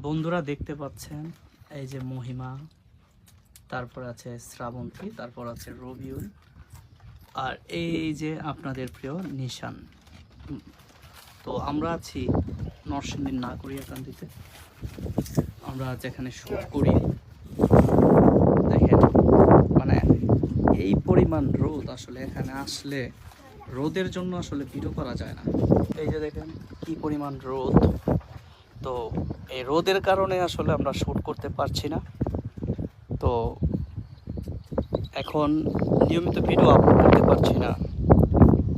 বন্ধুরা দেখতে পাচ্ছেন এই যে মহিমা, তারপর আছে শ্রাবন্তী, তারপর আছে রবিউল, আর এই যে আপনাদের প্রিয় নিশান। তো আমরা আছি নরসিংদীর নাগরিয়াকান্দিতে। আমরা যেখানে শুট করি, দেখেন মানে এই পরিমাণ রোদ, আসলে এখানে আসলে রোদের জন্য আসলে ভিডিও করা যায় না। এই যে দেখেন কি পরিমাণ রোদ, তো এই রোদের কারণে আসলে আমরা শ্যুট করতে পারছি না। তো এখন নিয়মিত ভিডিও আপলোড করতে পারছি না।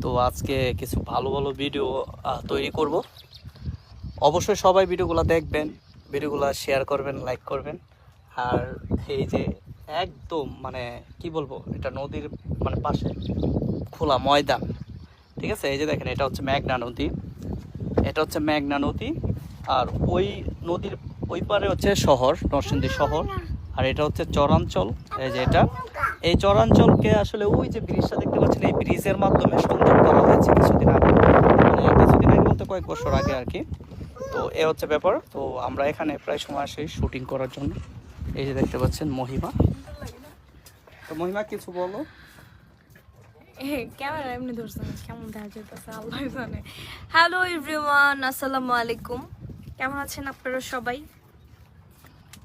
তো আজকে কিছু ভালো ভালো ভিডিও তৈরি করব। অবশ্যই সবাই ভিডিওগুলো দেখবেন, ভিডিওগুলো শেয়ার করবেন, লাইক করবেন। আর এই যে একদম মানে কি বলবো, এটা নদীর মানে পাশে খোলা ময়দান, ঠিক আছে। এই যে দেখেন এটা হচ্ছে মেঘনা নদী, এটা হচ্ছে মেঘনা নদী, আর ওই নদীর ওই পারে হচ্ছে শহর, নরসিংদী শহর। আর এটা হচ্ছে চরাঞ্চল। এই যে এটা, এই চরাঞ্চলকে আসলে ওই যে ব্রিজটা দেখতে পাচ্ছেন, এই ব্রিজের মাধ্যমে সংযোগ করা হয়েছে কিছুদিন আগে, মানে কিছুদিন আগে বলতে কয়েক বছর আগে আর কি। তো এ হচ্ছে ব্যাপার। তো আমরা এখানে প্রায় সময় আসি শুটিং করার জন্য। এই যে দেখতে পাচ্ছেন মহিমা। তো মহিমা কিছু বলো। ক্যামেরা এমনি ধরছেন, কেমন দেখা যেতেছে আল্লাহ জানে। হ্যালো এভরিওয়ান, আসসালামু আলাইকুম। কেমন আছেন আপনারা সবাই?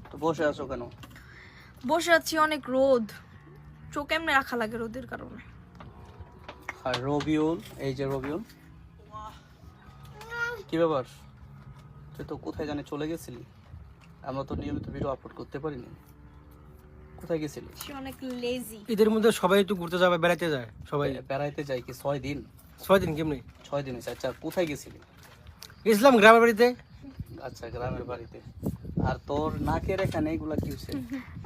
তো বসে আছো কেন? বসে আছি, অনেক রোদ, চোখ এমনি রাখা লাগে রোদের কারণে। আর রবিউল, এই যে রবিউল, কি ব্যাপার? তুই তো কোথায় জানে চলে গেছিলি, আমরা তো নিয়মিত ভিডিও আপলোড করতে পারিনি। কোথায় গেছিলি? সে অনেক লেজি। ঈদের মধ্যে সবাই একটু ঘুরতে যাবে, বেড়াতে যায় সবাই। বেড়াইতে যাই কি 6 দিন? 6 দিন কেমনি? 6 দিন হয়েছে। আচ্ছা কোথায় গেছিলি? গেছিলাম গ্রামের বাড়িতে। আচ্ছা গ্রামের বাড়িতে। আর তোর নাকের এখানে এগুলা কি হচ্ছে?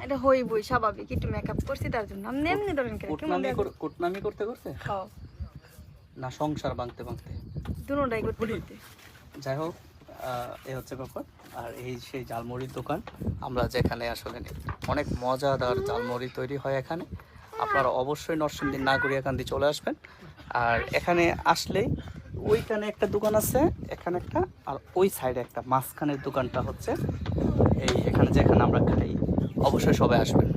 এটা হইবই স্বাভাবিক, একটু মেকআপ করছি তার জন্য। আপনি এমনি ধরেন কেন? কুটনামি করতে করতে না সংসার ভাঙতে ভাঙতে? দুটোটাই করতে করতে। যাই হোক, এই হচ্ছে ব্যাপার। আর এই সেই ঝালমুড়ির দোকান আমরা যেখানে আসলে অনেক মজাদার ঝালমুড়ি তৈরি হয় এখানে। আপনারা অবশ্যই নরসিংদীর নাগরিয়াকান্দি চলে আসবেন। আর এখানে আসলেই ওইখানে একটা দোকান আছে, এখানে একটা, আর ওই সাইডে একটা, মাঝখানের দোকানটা হচ্ছে এই এখানে যেখানে আমরা খাই। অবশ্যই সবাই আসবেন।